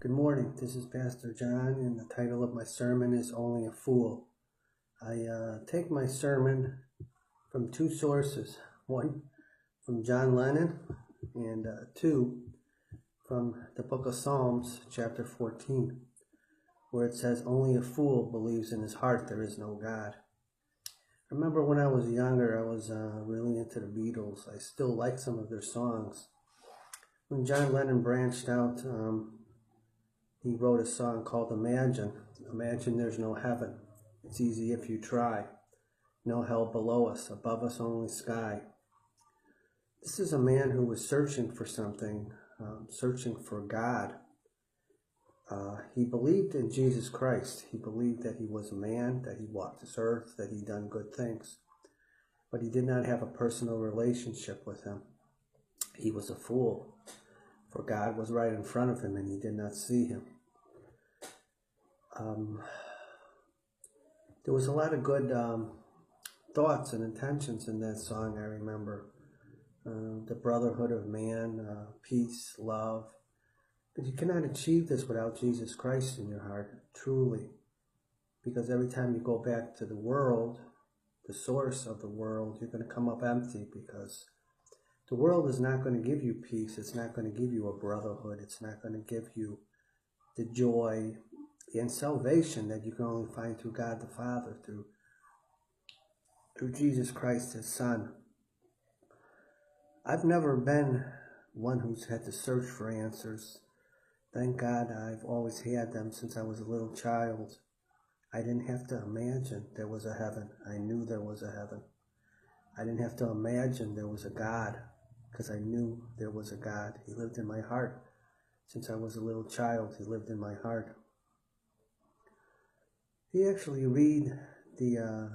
Good morning. This is Pastor John, and the title of my sermon is Only a Fool. I take my sermon from two sources. One from John Lennon, and two from the book of Psalms, chapter 14, where it says, "Only a fool believes in his heart there is no God." I remember when I was younger, I was really into the Beatles. I still like some of their songs. When John Lennon branched out, he wrote a song called Imagine. Imagine there's no heaven. It's easy if you try. No hell below us, above us only sky. This is a man who was searching for something, searching for God. He believed in Jesus Christ. He believed that he was a man, that he walked this earth, that he'd done good things. But he did not have a personal relationship with him. He was a fool, for God was right in front of him and he did not see him. There was a lot of good thoughts and intentions in that song, I remember. The brotherhood of man, peace, love. But you cannot achieve this without Jesus Christ in your heart, truly. Because every time you go back to the world, the source of the world, you're going to come up empty, because the world is not going to give you peace. It's not going to give you a brotherhood. It's not going to give you the joy and salvation that you can only find through God the Father, through Jesus Christ, his Son. I've never been one who's had to search for answers. Thank God I've always had them since I was a little child. I didn't have to imagine there was a heaven. I knew there was a heaven. I didn't have to imagine there was a God, because I knew there was a God. He lived in my heart. Since I was a little child, he lived in my heart. If you actually read the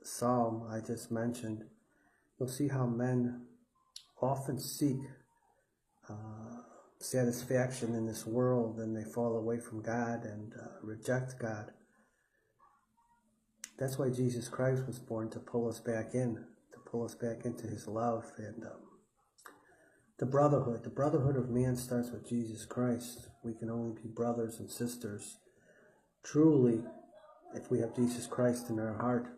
psalm I just mentioned, you'll see how men often seek satisfaction in this world, and they fall away from God and reject God. That's why Jesus Christ was born, to pull us back in, to pull us back into his love. And the brotherhood of man starts with Jesus Christ. We can only be brothers and sisters truly if we have Jesus Christ in our heart.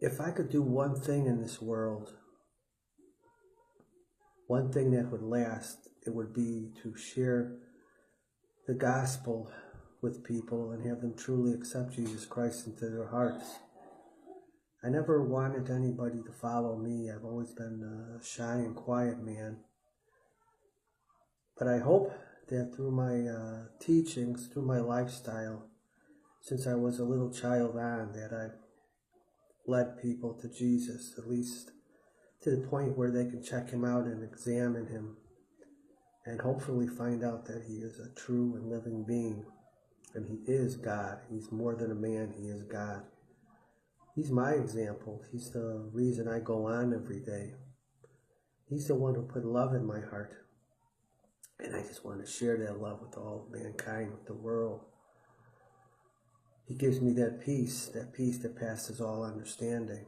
If I could do one thing in this world, one thing that would last, it would be to share the gospel with people and have them truly accept Jesus Christ into their hearts. I never wanted anybody to follow me. I've always been a shy and quiet man. But I hope that through my teachings, through my lifestyle, since I was a little child on, that I've led people to Jesus, at least to the point where they can check him out and examine him, and hopefully find out that he is a true and living being, and he is God. He's more than a man, he is God. He's my example. He's the reason I go on every day. He's the one who put love in my heart. And I just want to share that love with all mankind, with the world. He gives me that peace that passes all understanding.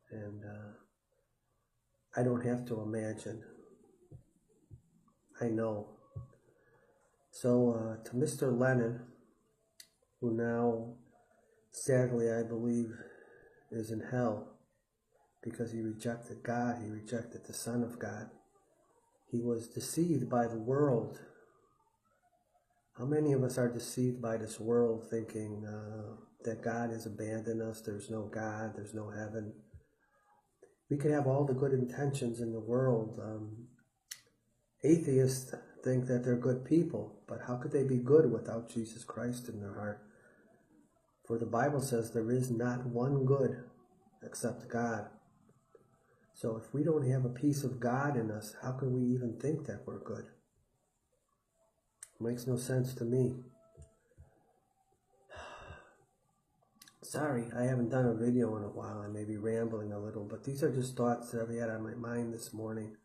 And I don't have to imagine. I know. So to Mr. Lennon, who now, sadly, I believe, is in hell because he rejected God, he rejected the Son of God. He was deceived by the world. How many of us are deceived by this world, thinking that God has abandoned us, there's no God, there's no heaven? We can have all the good intentions in the world. Atheists think that they're good people, but how could they be good without Jesus Christ in their heart? For the Bible says there is not one good except God. So if we don't have a piece of God in us, how can we even think that we're good? It makes no sense to me. Sorry, I haven't done a video in a while. I may be rambling a little, but these are just thoughts that I've had on my mind this morning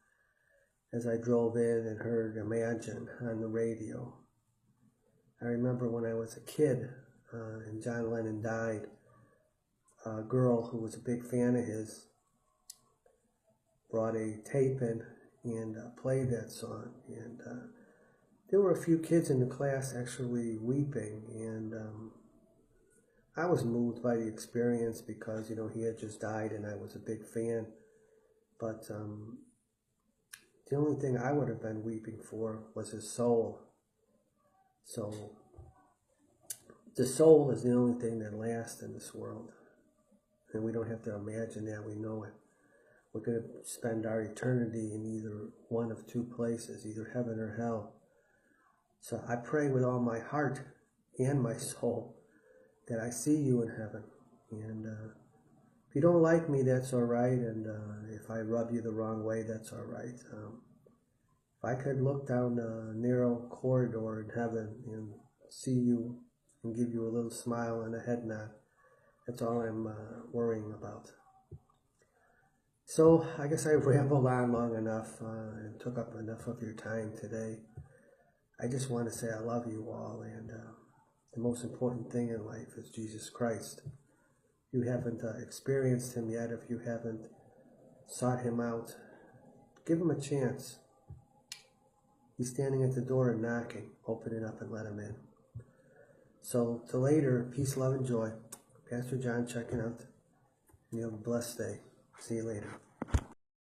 as I drove in and heard Imagine on the radio. I remember when I was a kid and John Lennon died, a girl who was a big fan of his brought a tape in and played that song. And there were a few kids in the class actually weeping, and I was moved by the experience because, he had just died and I was a big fan. But the only thing I would have been weeping for was his soul. So the soul is the only thing that lasts in this world. And we don't have to imagine that, we know it. We're going to spend our eternity in either one of two places, either heaven or hell. So I pray with all my heart and my soul that I see you in heaven. And if you don't like me, that's all right. And if I rub you the wrong way, that's all right. If I could look down a narrow corridor in heaven and see you and give you a little smile and a head nod, that's all I'm worrying about. So I guess I rambled on long enough and took up enough of your time today. I just want to say I love you all, and the most important thing in life is Jesus Christ. If you haven't experienced him yet, if you haven't sought him out, give him a chance. He's standing at the door and knocking. Open it up and let him in. So till later, peace, love, and joy. Pastor John checking out. And you have a blessed day. See you later.